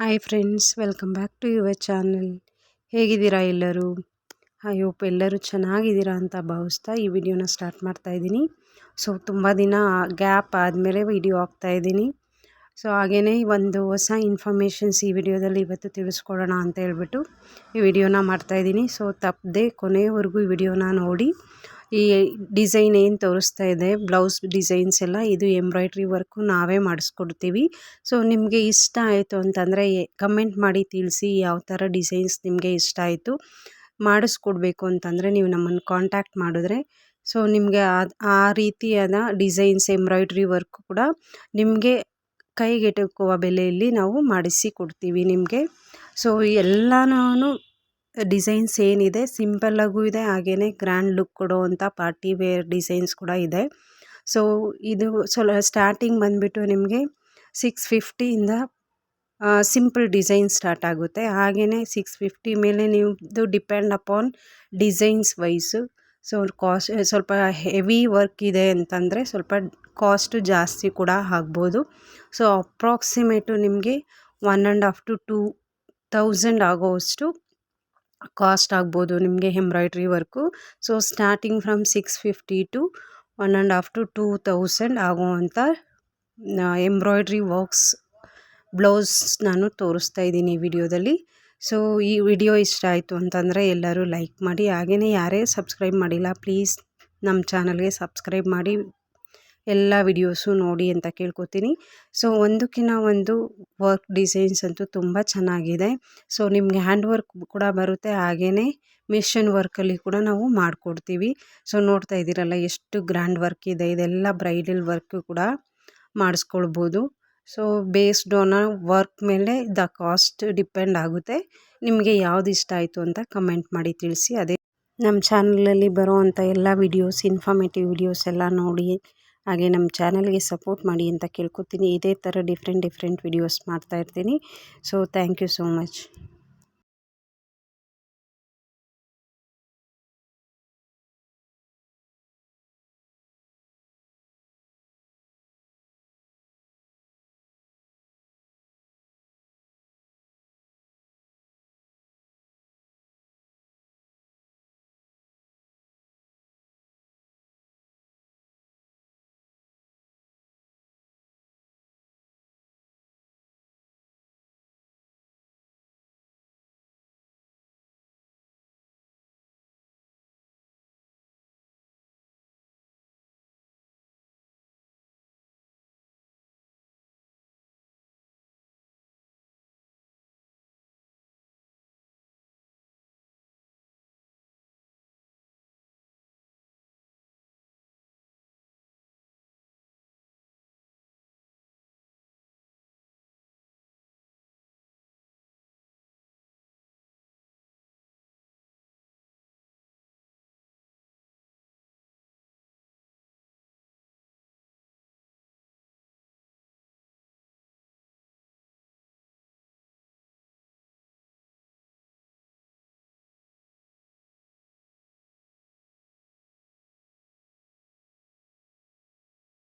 Hi friends, welcome back to your channel. ಹೇಗಿದ್ದೀರಾ ಎಲ್ಲರೂ? I hope ಎಲ್ಲರೂ ಚೆನ್ನಾಗಿದ್ದೀರಾ ಅಂತ ಭಾವಿಸ್ತಾ ಈ ವಿಡಿಯೋನ ಸ್ಟಾರ್ಟ್ ಮಾಡ್ತಾ ಇದ್ದೀನಿ. ಸೊ ತುಂಬ ದಿನ ಗ್ಯಾಪ್ ಆದಮೇಲೆ ವಿಡಿಯೋ ಹಾಕ್ತಾ ಇದ್ದೀನಿ. ಸೊ ಹಾಗೆಯೇ ಒಂದು ಹೊಸ ಇನ್ಫಾರ್ಮೇಷನ್ಸ್ ಈ ವಿಡಿಯೋದಲ್ಲಿ ಇವತ್ತು ತಿಳಿಸ್ಕೊಡೋಣ ಅಂತ ಹೇಳ್ಬಿಟ್ಟು ಈ ವಿಡಿಯೋನ ಮಾಡ್ತಾಯಿದ್ದೀನಿ. ಸೊ ತಪ್ಪದೆ ಕೊನೆಯವರೆಗೂ ಈ ವಿಡಿಯೋನ ನೋಡಿ. ಈ ಡಿಸೈನ್ ಏನು ತೋರಿಸ್ತಾ ಇದೆ, ಬ್ಲೌಸ್ ಡಿಸೈನ್ಸ್ ಎಲ್ಲ ಇದು ಎಂಬ್ರಾಯ್ಡ್ರಿ ವರ್ಕು ನಾವೇ ಮಾಡಿಸ್ಕೊಡ್ತೀವಿ. ಸೊ ನಿಮಗೆ ಇಷ್ಟ ಆಯಿತು ಅಂತಂದರೆ ಕಮೆಂಟ್ ಮಾಡಿ ತಿಳಿಸಿ ಯಾವ ಥರ ಡಿಸೈನ್ಸ್ ನಿಮಗೆ ಇಷ್ಟ ಆಯಿತು. ಮಾಡಿಸ್ಕೊಡ್ಬೇಕು ಅಂತಂದರೆ ನೀವು ನಮ್ಮನ್ನು ಕಾಂಟ್ಯಾಕ್ಟ್ ಮಾಡಿದ್ರೆ ಸೊ ನಿಮಗೆ ಆ ರೀತಿಯಾದ ಡಿಸೈನ್ಸ್ ಎಂಬ್ರಾಯ್ಡ್ರಿ ವರ್ಕ್ ಕೂಡ ನಿಮಗೆ ಕೈಗೆಟುಕುವ ಬೆಲೆಯಲ್ಲಿ ನಾವು ಮಾಡಿಸಿ ಕೊಡ್ತೀವಿ ನಿಮಗೆ. ಸೊ ಎಲ್ಲನೂ ಡಿಸೈನ್ಸ್ ಏನಿದೆ ಸಿಂಪಲ್ಲಾಗೂ ಇದೆ, ಹಾಗೆಯೇ ಗ್ರ್ಯಾಂಡ್ ಲುಕ್ ಕೊಡುವಂಥ ಪಾರ್ಟಿ ವೇರ್ ಡಿಸೈನ್ಸ್ ಕೂಡ ಇದೆ. ಸೊ ಇದು ಸ್ಟಾರ್ಟಿಂಗ್ ಬಂದುಬಿಟ್ಟು ನಿಮಗೆ 650ಇಂದ ಸಿಂಪಲ್ ಡಿಸೈನ್ ಸ್ಟಾರ್ಟ್ ಆಗುತ್ತೆ. ಹಾಗೆಯೇ 650 ಮೇಲೆ ನೀವು depend upon designs wise. So cost ಸ್ವಲ್ಪ ಹೆವಿ ವರ್ಕ್ ಇದೆ ಅಂತಂದರೆ ಸ್ವಲ್ಪ ಕಾಸ್ಟು ಜಾಸ್ತಿ ಕೂಡ ಆಗ್ಬೋದು. ಸೊ ಅಪ್ರಾಕ್ಸಿಮೇಟು ನಿಮಗೆ 1.5 to 2,000 ಆಗೋವಷ್ಟು ಕಾಸ್ಟ್ ಆಗ್ಬೋದು ನಿಮಗೆ embroidery work. So starting from 650 to 1.5 to 2,000 ಆಗುವಂಥ ಎಂಬ್ರಾಯ್ಡ್ರಿ ವರ್ಕ್ಸ್ ಬ್ಲೌಸ್ ನಾನು ತೋರಿಸ್ತಾ ಇದ್ದೀನಿ ಈ ವಿಡಿಯೋದಲ್ಲಿ. ಸೊ ಈ ವಿಡಿಯೋ ಇಷ್ಟ ಆಯಿತು ಅಂತಂದರೆ ಎಲ್ಲರೂ ಲೈಕ್ ಮಾಡಿ, ಹಾಗೆಯೇ ಯಾರೇ ಸಬ್ಸ್ಕ್ರೈಬ್ ಮಾಡಿಲ್ಲ ಪ್ಲೀಸ್ ನಮ್ಮ ಚಾನಲ್ಗೆ ಸಬ್ಸ್ಕ್ರೈಬ್ ಮಾಡಿ ಎಲ್ಲ ವಿಡಿಯೋಸು ನೋಡಿ ಅಂತ ಕೇಳ್ಕೊತೀನಿ. ಸೊ ಒಂದಕ್ಕಿಂತ ಒಂದು ವರ್ಕ್ ಡಿಸೈನ್ಸ್ ಅಂತೂ ತುಂಬ ಚೆನ್ನಾಗಿದೆ. ಸೊ ನಿಮಗೆ ಹ್ಯಾಂಡ್ ವರ್ಕ್ ಕೂಡ ಬರುತ್ತೆ, ಹಾಗೆಯೇ ಮಿಷನ್ ವರ್ಕಲ್ಲಿ ಕೂಡ ನಾವು ಮಾಡಿಕೊಡ್ತೀವಿ. ಸೊ ನೋಡ್ತಾ ಇದ್ದೀರಲ್ಲ ಎಷ್ಟು ಗ್ರ್ಯಾಂಡ್ ವರ್ಕ್ ಇದೆ. ಇದೆಲ್ಲ ಬ್ರೈಡಲ್ ವರ್ಕು ಕೂಡ ಮಾಡಿಸ್ಕೊಳ್ಬೋದು. ಸೊ ಬೇಸ್ಡ್ ಆನ್ ವರ್ಕ್ ಮೇಲೆ ದ ಕಾಸ್ಟ್ ಡಿಪೆಂಡ್ ಆಗುತ್ತೆ. ನಿಮಗೆ ಯಾವ್ದು ಇಷ್ಟ ಆಯಿತು ಅಂತ ಕಮೆಂಟ್ ಮಾಡಿ ತಿಳಿಸಿ. ಅದೇ ನಮ್ಮ ಚಾನಲಲ್ಲಿ ಬರೋವಂಥ ಎಲ್ಲ ವಿಡಿಯೋಸ್, ಇನ್ಫಾರ್ಮೇಟಿವ್ ವಿಡಿಯೋಸ್ ಎಲ್ಲ ನೋಡಿ, ಹಾಗೆ ನಮ್ಮ ಚಾನಲ್ಗೆ ಸಪೋರ್ಟ್ ಮಾಡಿ ಅಂತ ಕೇಳ್ಕೊತೀನಿ. ಇದೇ ಥರ ಡಿಫ್ರೆಂಟ್ ವಿಡಿಯೋಸ್ ಮಾಡ್ತಾಯಿರ್ತೀನಿ. So thank you so much.